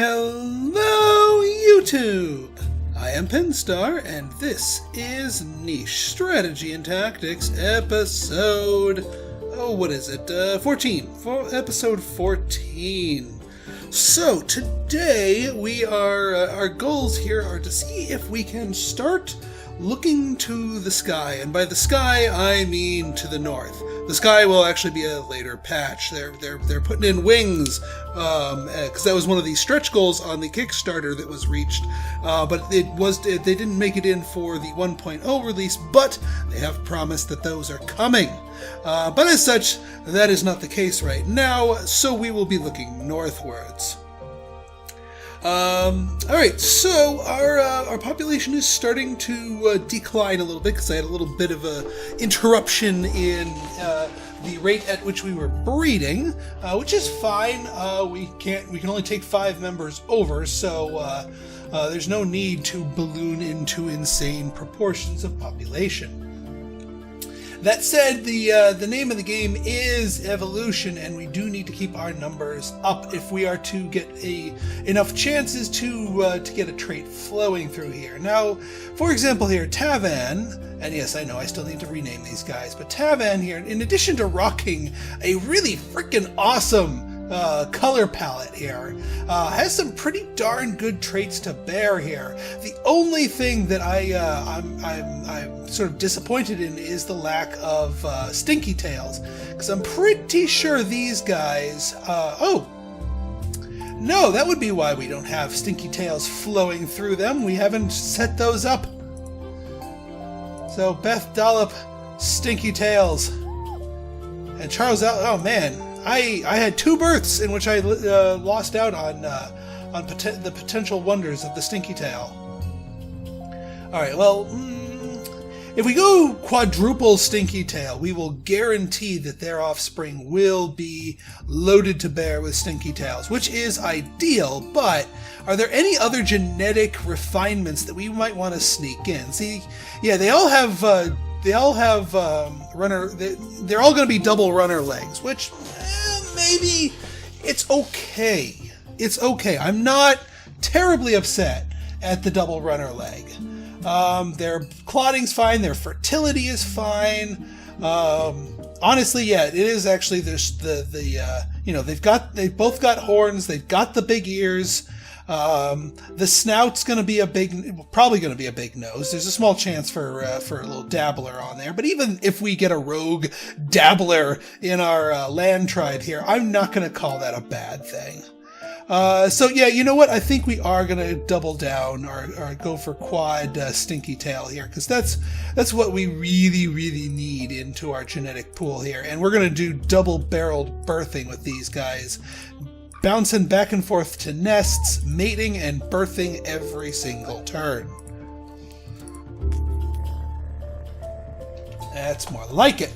Hello, YouTube! I am Pinstar, and this is Niche Strategy and Tactics, episode... what is it? 14. Episode 14. So, today, our goals here are to see if we can start looking to the sky, and by the sky, I mean to the north. The sky will actually be a later patch. They're putting in wings, because that was one of the stretch goals on the Kickstarter that was reached. But they didn't make it in for the 1.0 release, but they have promised that those are coming. But as such, that is not the case right now, so we will be looking northwards. Alright, so our population is starting to decline a little bit because I had a little bit of a interruption in the rate at which we were breeding, which is fine. We can only take 5 members over, so there's no need to balloon into insane proportions of population. That said, the name of the game is evolution, and we do need to keep our numbers up if we are to get enough chances to get a trait flowing through here. Now, for example here, Tavan, and yes, I know I still need to rename these guys, but Tavan here, in addition to rocking a really freaking awesome color palette here, has some pretty darn good traits to bear here. The only thing that I'm sort of disappointed in is the lack of stinky tails, because I'm pretty sure these guys. Oh no, that would be why we don't have stinky tails flowing through them. We haven't set those up. So Beth Dollop, stinky tails, and Charles. Oh man. I had 2 births in which I lost out on the potential wonders of the stinky tail. Alright, well, if we go quadruple stinky tail, we will guarantee that their offspring will be loaded to bear with stinky tails, which is ideal, but are there any other genetic refinements that we might want to sneak in? See, yeah, they all have runner. They're all going to be double runner legs, which maybe it's okay. It's okay. I'm not terribly upset at the double runner leg. Their clotting's fine. Their fertility is fine. Honestly, yeah, it is actually. There's they've both got horns. They've got the big ears. The snout's going to be probably going to be a big nose. There's a small chance for a little dabbler on there, but even if we get a rogue dabbler in our land tribe here, I'm not going to call that a bad thing. So yeah, you know what? I think we are going to double down or go for quad stinky tail here, because that's what we really, really need into our genetic pool here, and we're going to do double-barreled birthing with these guys. Bouncing back and forth to nests, mating, and birthing every single turn. That's more like it.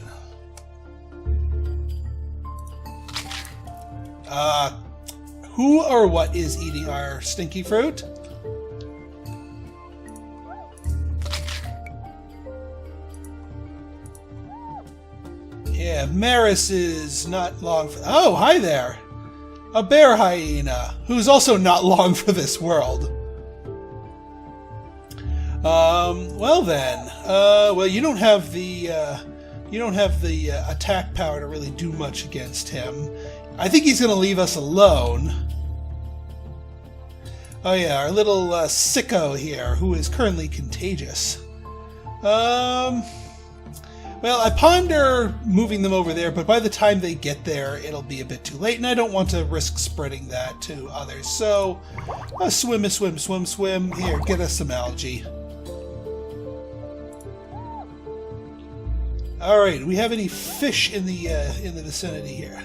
Who or what is eating our stinky fruit? Yeah, Maris is not long for... Oh, hi there! A bear hyena, who's also not long for this world. Well then, you don't have the attack power to really do much against him. I think he's going to leave us alone. Oh yeah, our little sicko here, who is currently contagious. Well, I ponder moving them over there, but by the time they get there, it'll be a bit too late, and I don't want to risk spreading that to others. So, swim. Here, get us some algae. Alright, do we have any fish in the vicinity here?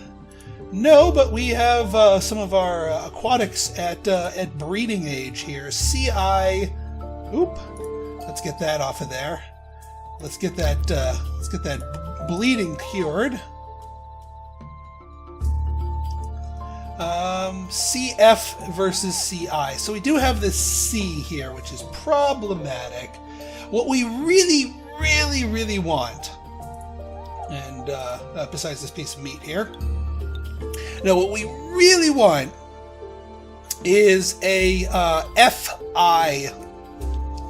No, but we have some of our aquatics at breeding age here. Oop. Let's get that off of there. Let's get that bleeding cured. CF versus CI. So we do have this C here, which is problematic. What we really, really, really want, and besides this piece of meat here, now what we really want is a FI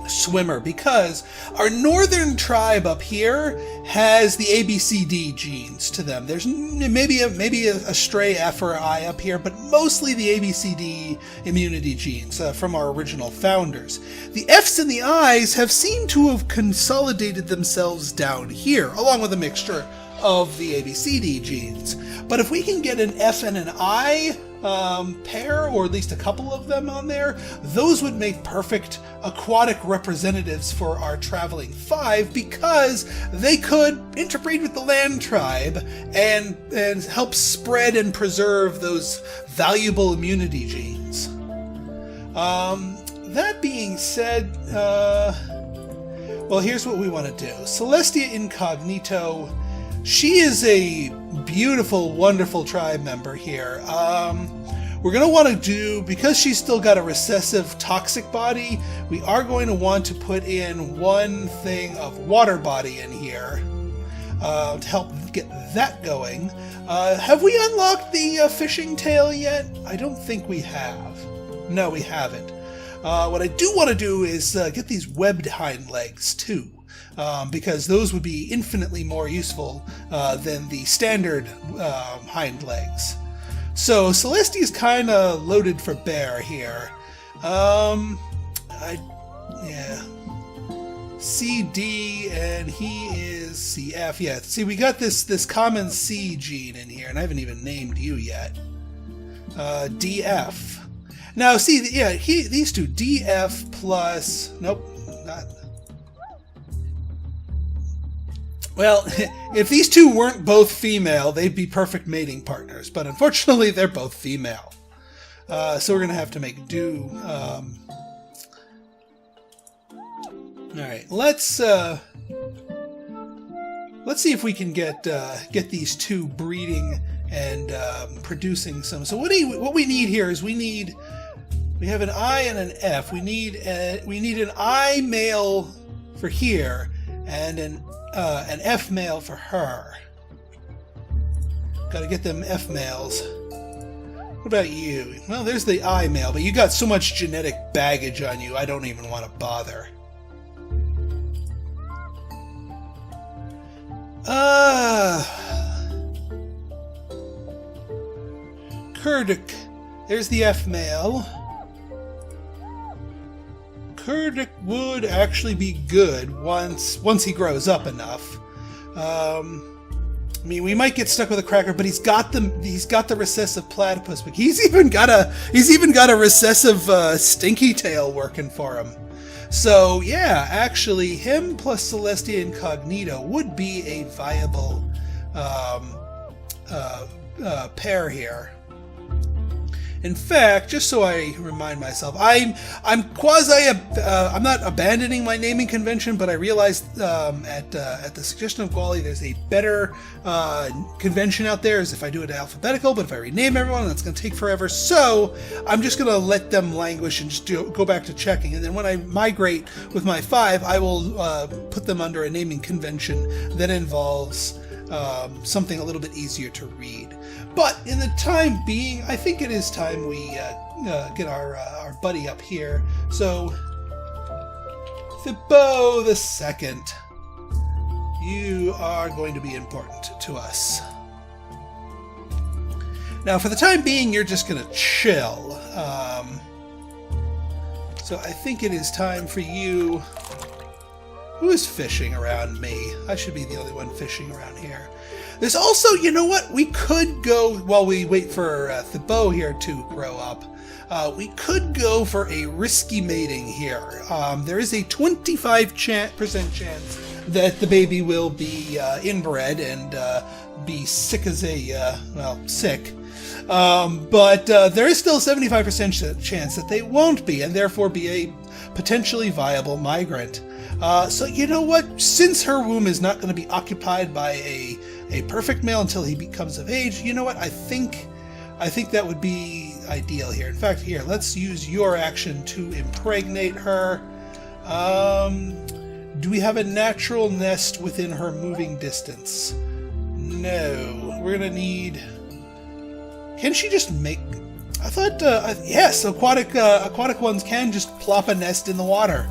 swimmer, because our northern tribe up here has the ABCD genes to them. There's maybe a stray F or I up here, but mostly the ABCD immunity genes from our original founders. The Fs and the Is have seemed to have consolidated themselves down here, along with a mixture of the ABCD genes. But if we can get an F and an I pair, or at least a couple of them on there, those would make perfect aquatic representatives for our traveling 5, because they could interbreed with the land tribe and help spread and preserve those valuable immunity genes. That being said, well, here's what we want to do. Celestia Incognito, she is a beautiful, wonderful tribe member here. We're going to want to do, because she's still got a recessive toxic body, we are going to want to put in one thing of water body in here to help get that going. Have we unlocked the fishing tail yet? I don't think we have. No, we haven't. What I do want to do is get these webbed hind legs too. Because those would be infinitely more useful than the standard hind legs. So Celestia's kind of loaded for bear here. Yeah. CD, and he is CF. Yeah, see, we got this common C gene in here, and I haven't even named you yet. DF. Now, see, yeah, these two, DF plus... Nope, not... Well, if these two weren't both female, they'd be perfect mating partners. But unfortunately, they're both female. So we're going to have to make do. Alright, let's see if we can get these two breeding and producing some. So what we need here is we have an I and an F. We need an I male for here and an F male for her. Got to get them F males. What about you? Well, there's the I male, but you got so much genetic baggage on you, I don't even want to bother. Kurduk. There's the F male. Kurduk would actually be good once he grows up enough. I mean, we might get stuck with a cracker, but he's got the recessive platypus, but he's even got a recessive stinky tail working for him. So yeah, actually, him plus Celestia Incognito would be a viable pair here. In fact, just so I remind myself, I'm not abandoning my naming convention, but I realized at the suggestion of Gwali, there's a better convention out there, is if I do it alphabetical, but if I rename everyone, that's going to take forever. So I'm just going to let them languish and just go back to checking. And then when I migrate with my 5, I will put them under a naming convention that involves something a little bit easier to read. But in the time being, I think it is time we get our buddy up here. So, Thibaut the Second, you are going to be important to us. Now, for the time being, you're just going to chill. So I think it is time for you... Who is fishing around me? I should be the only one fishing around here. There's also, you know what? We could go, while we wait for Thibaut here to grow up, we could go for a risky mating here. There is a 25% chance that the baby will be inbred and be sick as a, sick. But there is still a 75% chance that they won't be, and therefore be a potentially viable migrant. So you know what? Since her womb is not going to be occupied by a perfect male until he becomes of age, you know what? I think that would be ideal here. In fact, here, let's use your action to impregnate her. Do we have a natural nest within her moving distance? No. We're going to need... Can she just make... I thought, yes, aquatic ones can just plop a nest in the water.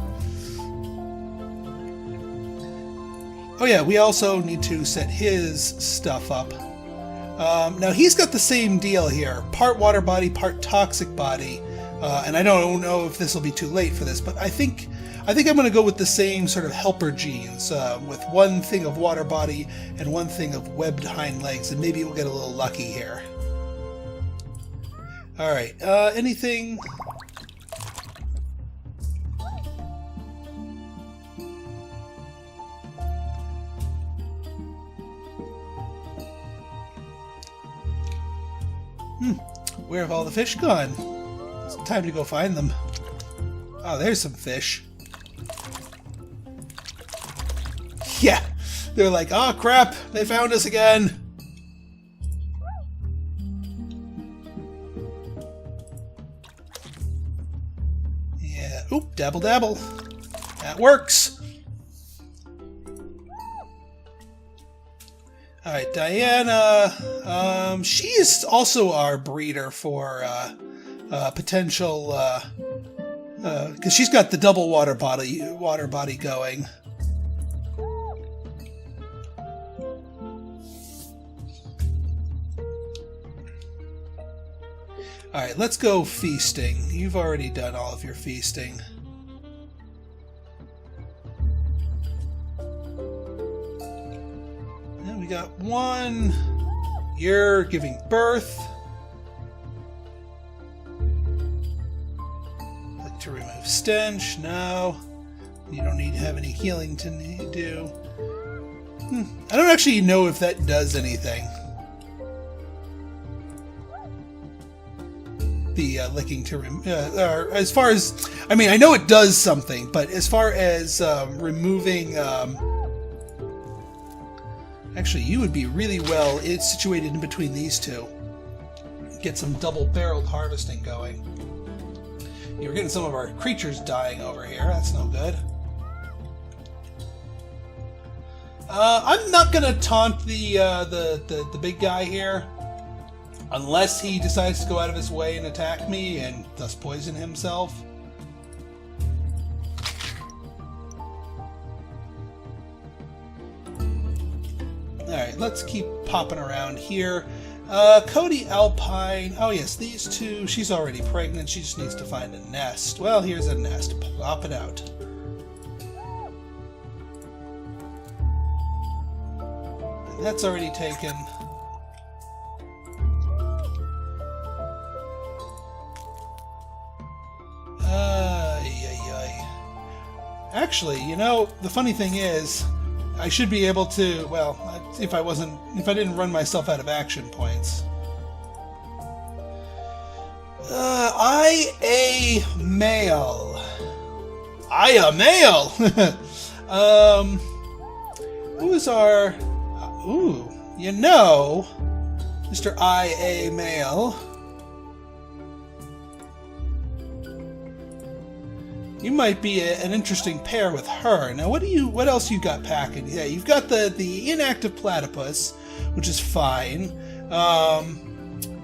Oh yeah, we also need to set his stuff up. Now he's got the same deal here. Part water body, part toxic body. And I don't know if this will be too late for this, but I think I'm going to go with the same sort of helper genes, with one thing of water body and one thing of webbed hind legs, and maybe we'll get a little lucky here. Alright, anything... Where have all the fish gone? It's time to go find them. Oh, there's some fish. Yeah, they're like, oh crap, they found us again. Yeah, oop, dabble dabble. That works. Alright, Diana, she is also our breeder for potential, because she's got the double water body going. Alright, let's go feasting. You've already done all of your feasting. And we got one. You're giving birth. Like to remove stench. No. You don't need to have any healing to do. I don't actually know if that does anything. The licking to or as far as, I mean, I know it does something, but as far as removing, actually, you would be really well situated in between these two. Get some double-barreled harvesting going. You're getting some of our creatures dying over here. That's no good. I'm not gonna taunt the big guy here. Unless he decides to go out of his way and attack me and thus poison himself. Alright, let's keep popping around here. Cody Alpine. Oh yes, these two. She's already pregnant. She just needs to find a nest. Well, here's a nest. Pop it out. And that's already taken. Actually, you know, the funny thing is, I should be able to, well, if I didn't run myself out of action points. I a male. Who's our, you know, Mr. I a male. You might be an interesting pair with her. Now, what else you got packing? Yeah, you've got the inactive platypus, which is fine.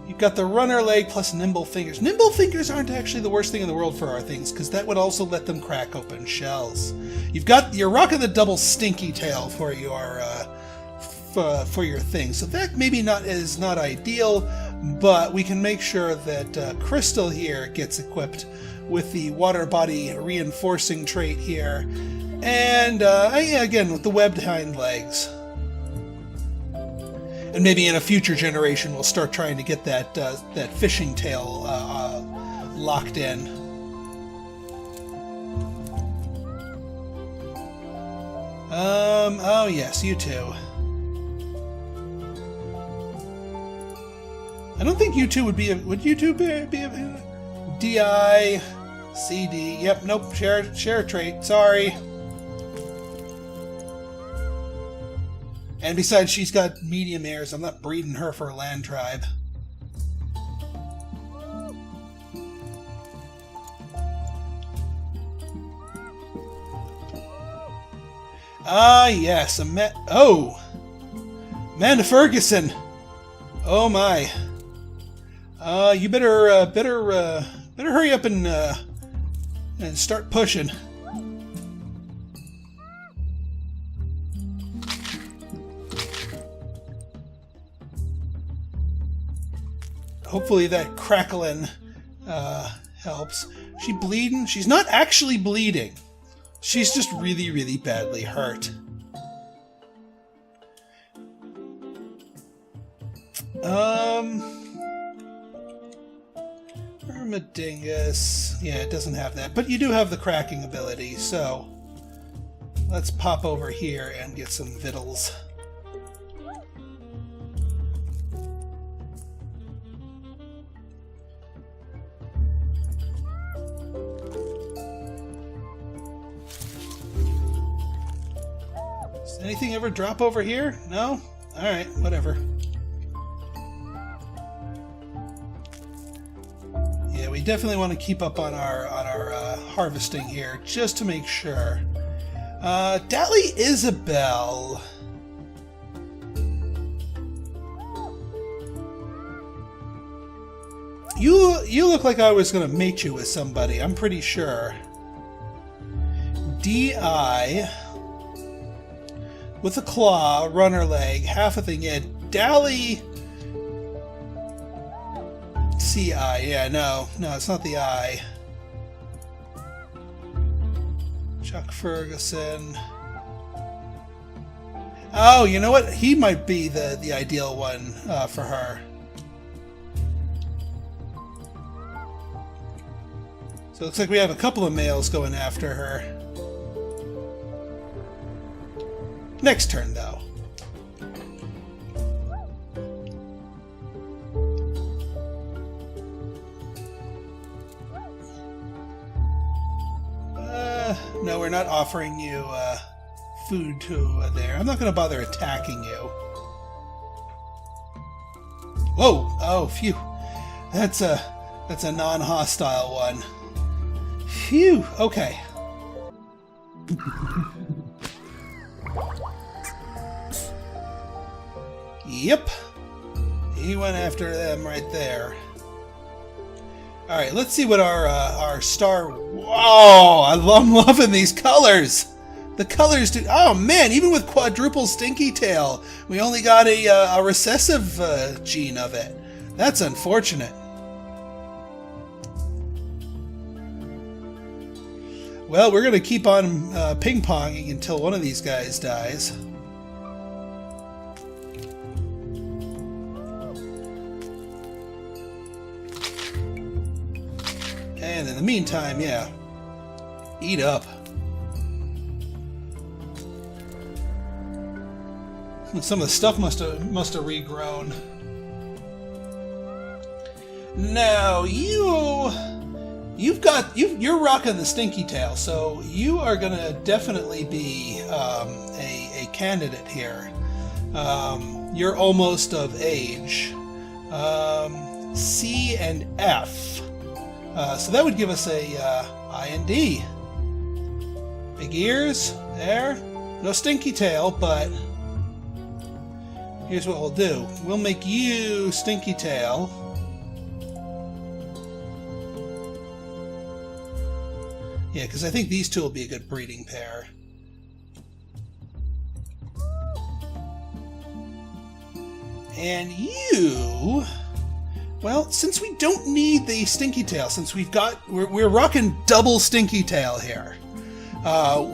You've got the runner leg plus nimble fingers. Nimble fingers aren't actually the worst thing in the world for our things, because that would also let them crack open shells. You're rocking the double stinky tail for your thing, so that maybe is not ideal, but we can make sure that Crystal here gets equipped with the water body reinforcing trait here, and again with the webbed hind legs. And maybe in a future generation we'll start trying to get that fishing tail locked in. Oh yes, you two. I don't think you two would you two be a DI, CD, yep, nope, share a trait, sorry. And besides, she's got medium airs, I'm not breeding her for a land tribe. Ah, yes, Amanda Ferguson! Oh my. You better hurry up and start pushing. Hopefully that crackling helps. She bleeding? She's not actually bleeding. She's just really, really badly hurt. Ermidingus. Yeah, it doesn't have that. But you do have the cracking ability, so let's pop over here and get some victuals. Does anything ever drop over here? No? Alright, whatever. Yeah, we definitely want to keep up on our harvesting here, just to make sure. Dally Isabel. You look like I was going to mate you with somebody, I'm pretty sure. D.I. with a claw, runner leg, half a thing. Yeah, Dally... C.I. Yeah, no, it's not the I. Chuck Ferguson. Oh, you know what? He might be the ideal one for her. So it looks like we have a couple of males going after her. Next turn, though. No, we're not offering you food to there. I'm not going to bother attacking you. Whoa! Oh, phew. That's a non-hostile one. Phew. Okay. Yep. He went after them right there. All right, let's see what our star. Whoa! I'm loving these colors. The colors do. Oh man! Even with quadruple stinky tail, we only got a recessive gene of it. That's unfortunate. Well, we're gonna keep on ping-ponging until one of these guys dies. And in the meantime, yeah, eat up. Some of the stuff must have regrown. Now you're rocking the stinky tail, so you are gonna definitely be a candidate here. You're almost of age. C and F. So that would give us a I and D. Big ears, there. No stinky tail, but here's what we'll do. We'll make you stinky tail. Yeah, because I think these two will be a good breeding pair. And you... Well, since we don't need the stinky tail, since we're rocking double stinky tail here,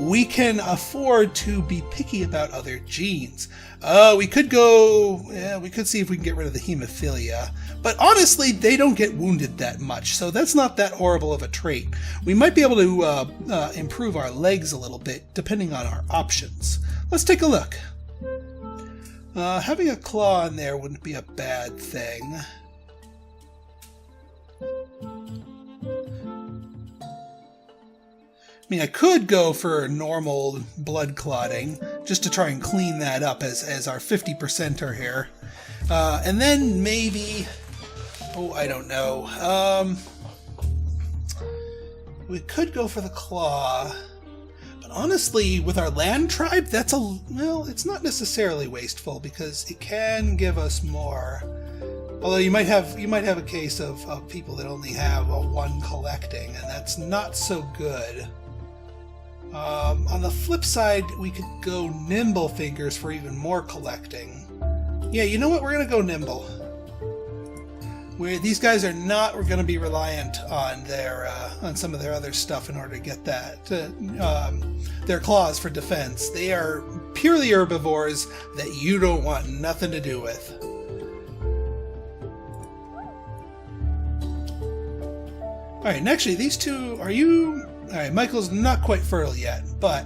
we can afford to be picky about other genes. We could see if we can get rid of the hemophilia, but honestly, they don't get wounded that much, so that's not that horrible of a trait. We might be able to improve our legs a little bit, depending on our options. Let's take a look. Having a claw in there wouldn't be a bad thing. I mean, I could go for normal blood clotting, just to try and clean that up as our 50%er here. And then maybe... Oh, I don't know. We could go for the claw. But honestly, with our land tribe, that's well, it's not necessarily wasteful, because it can give us more Although you might have a case of people that only have one collecting, and that's not so good. On the flip side, we could go nimble fingers for even more collecting. Yeah, you know what? We're gonna go nimble. These guys are not going to be reliant on on some of their other stuff in order to get that their claws for defense. They are purely herbivores that you don't want nothing to do with. All right, and actually, these two are you? All right, Michael's not quite fertile yet, but.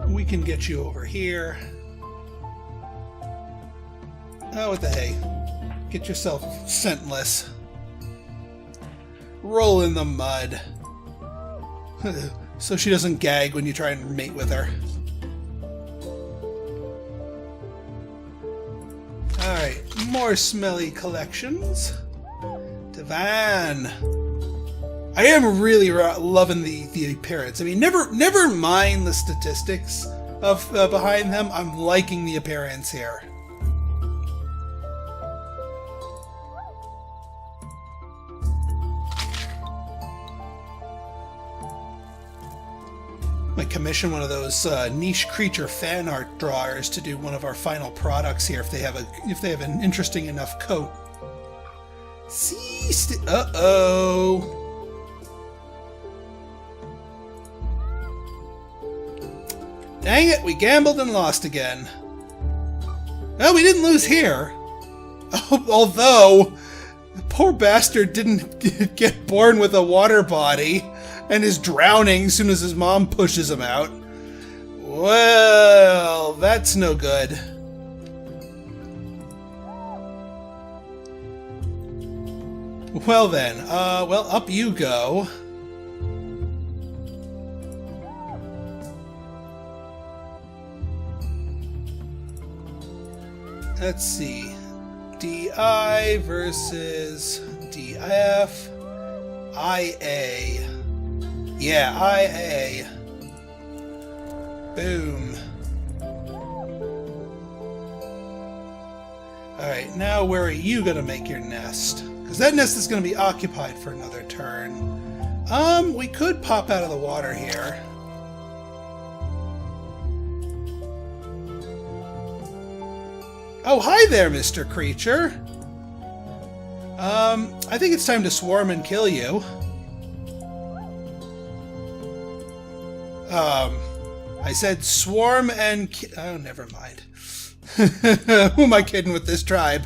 We can get you over here. Oh, what the hey. Get yourself scentless. Roll in the mud. So she doesn't gag when you try and mate with her. Alright, more smelly collections. Divan. I am really loving the appearance. I mean, never mind the statistics of behind them. I'm liking the appearance here. Might commission one of those niche creature fan art drawers to do one of our final products here if they have an interesting enough coat. See, uh-oh. Dang it, we gambled and lost again. Well, we didn't lose here. Although, the poor bastard didn't get born with a water body and is drowning as soon as his mom pushes him out. Well, that's no good. Well then, up you go. Let's see. DI versus DF. IA. Yeah, IA. Boom. Alright, now where are you going to make your nest? Because that nest is going to be occupied for another turn. We could pop out of the water here. Oh, hi there, Mr. Creature. I think it's time to swarm and kill you. I said swarm and oh, never mind. Who am I kidding with this tribe?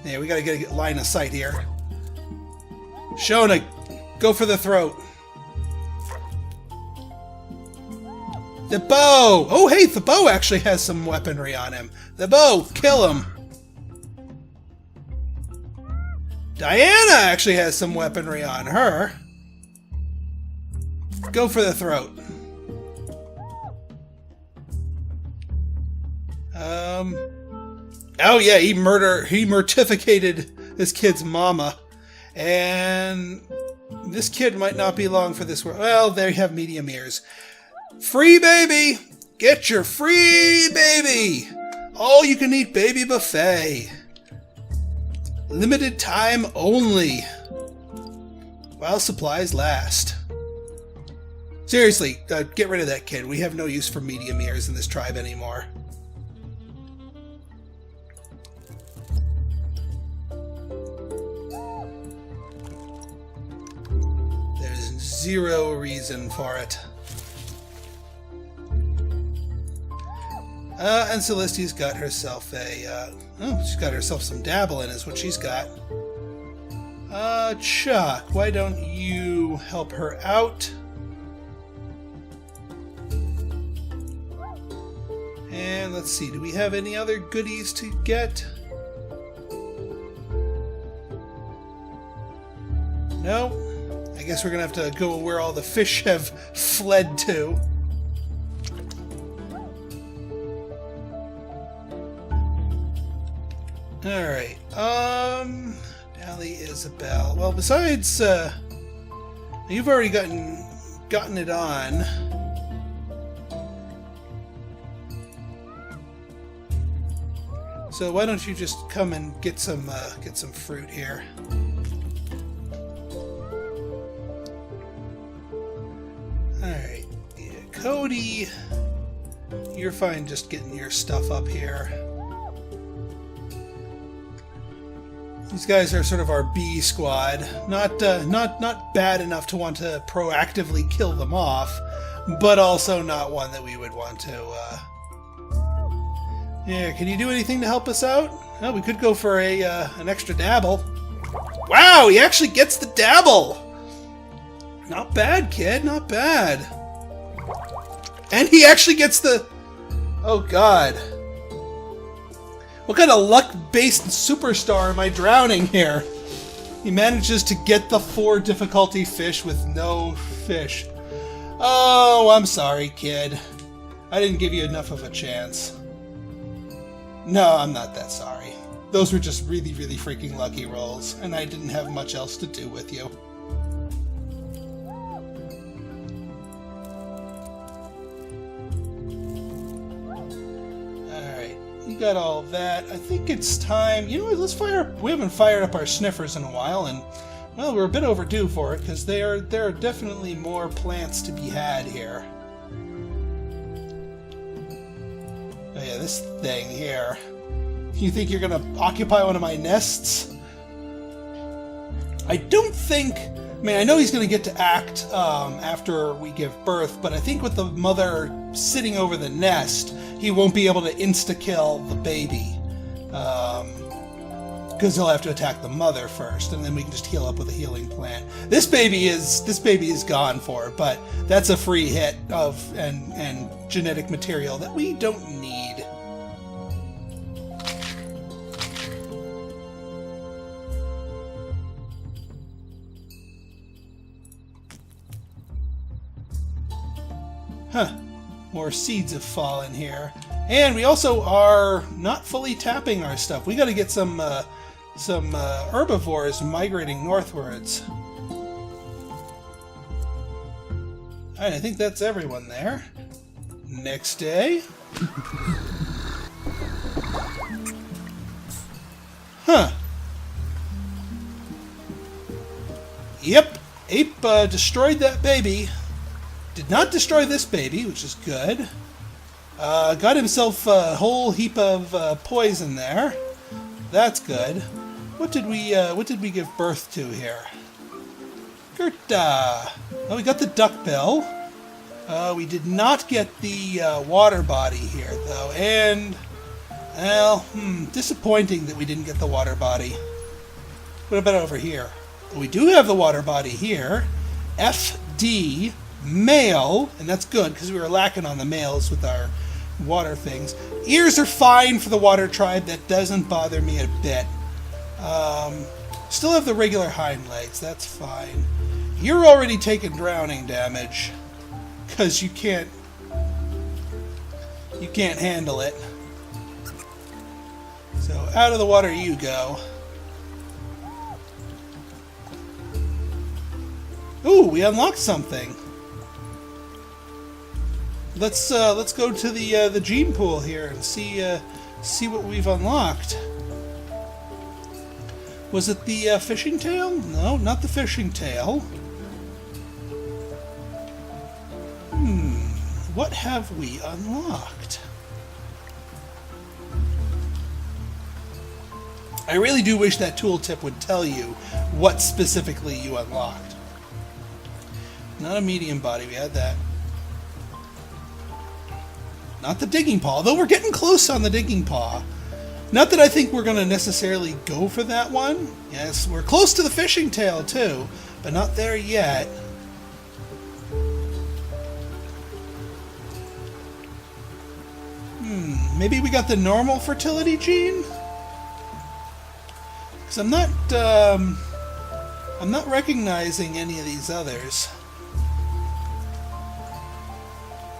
Yeah, we gotta get a line of sight here. Shona, go for the throat. The bow! Oh, hey, the bow actually has some weaponry on him. The bow! Kill him! Diana actually has some weaponry on her. Go for the throat. Oh yeah, he mortificated this kid's mama. And this kid might not be long for this world. Well, there you have medium ears. Free baby! Get your free baby! All you can eat baby buffet. Limited time only. While supplies last. Seriously, get rid of that kid. We have no use for medium ears in this tribe anymore. There's zero reason for it. And Celestia's got herself a, she's got herself some dabbling is what she's got. Chuck, why don't you help her out? And let's see, do we have any other goodies to get? No? I guess we're gonna have to go where all the fish have fled to. Alright, Dally Isabel. Well, besides, you've already gotten gotten it on. So why don't you just come and get some fruit here? All right, yeah, Cody, you're fine just getting your stuff up here. These guys are sort of our B squad. Not bad enough to want to proactively kill them off, but also not one that we would want to. Yeah, can you do anything to help us out? Well, we could go for an extra dabble. Wow, he actually gets the dabble! Not bad, kid, not bad. And he actually gets the... Oh, God. What kind of luck-based superstar am I drowning here? He manages to get the 4 difficulty fish with no fish. Oh, I'm sorry, kid. I didn't give you enough of a chance. No, I'm not that sorry. Those were just really, really freaking lucky rolls, and I didn't have much else to do with you. Alright, you got all that. I think it's time... You know what, let's fire up... We haven't fired up our sniffers in a while, and... Well, we're a bit overdue for it, because there are definitely more plants to be had here. Oh yeah, this thing here. You think you're gonna occupy one of my nests? I don't think... I mean, I know he's gonna get to act after we give birth, but I think with the mother sitting over the nest, he won't be able to insta-kill the baby. Because he'll have to attack the mother first, and then we can just heal up with a healing plant. This baby is gone for, but that's a free hit of and genetic material that we don't need. Huh. More seeds have fallen here. And we also are not fully tapping our stuff. We gotta get some herbivores migrating northwards. Alright, I think that's everyone there. Next day. Huh. Yep, ape destroyed that baby. Did not destroy this baby, which is good. Got himself a whole heap of poison there. That's good. What did we give birth to here? Gerta. Oh, we got the duckbill. We did not get the water body here, though. And, well, disappointing that we didn't get the water body. What about over here? Well, we do have the water body here. FD. Male, and that's good because we were lacking on the males with our water things. Ears are fine for the water tribe. That doesn't bother me a bit. Still have the regular hind legs. That's fine. You're already taking drowning damage because you can't handle it. So out of the water you go. Ooh, we unlocked something. Let's go to the gene pool here and see what we've unlocked. Was it the fishing tail? No, not the fishing tail. What have we unlocked? I really do wish that tooltip would tell you what specifically you unlocked. Not a medium body, we had that. Not the digging paw, though we're getting close on the digging paw. Not that I think we're going to necessarily go for that one. Yes, we're close to the fishing tail, too, but not there yet. Maybe we got the normal fertility gene? Because I'm not recognizing any of these others.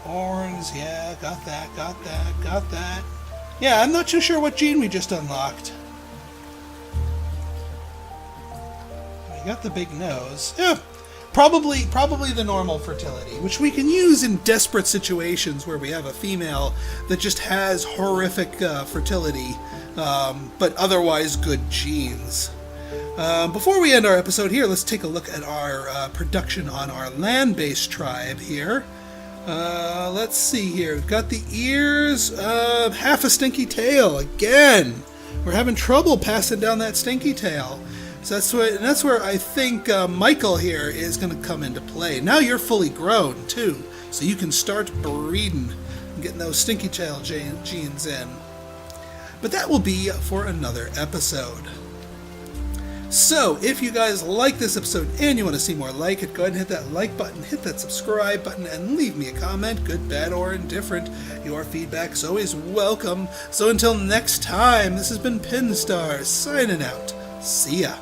Horns, yeah, got that. Yeah, I'm not too sure what gene we just unlocked. We got the big nose. Yeah, Probably the normal fertility, which we can use in desperate situations where we have a female that just has horrific fertility, but otherwise good genes. Before we end our episode here, let's take a look at our production on our land-based tribe here. Let's see here. We've got the ears, half a stinky tail again. We're having trouble passing down that stinky tail. So that's where I think Michael here is going to come into play. Now you're fully grown too, so you can start breeding and getting those stinky tail genes in. But that will be for another episode. So, if you guys like this episode and you want to see more like it, go ahead and hit that like button, hit that subscribe button, and leave me a comment, good, bad, or indifferent. Your feedback is always welcome. So until next time, this has been Pinstar, signing out. See ya.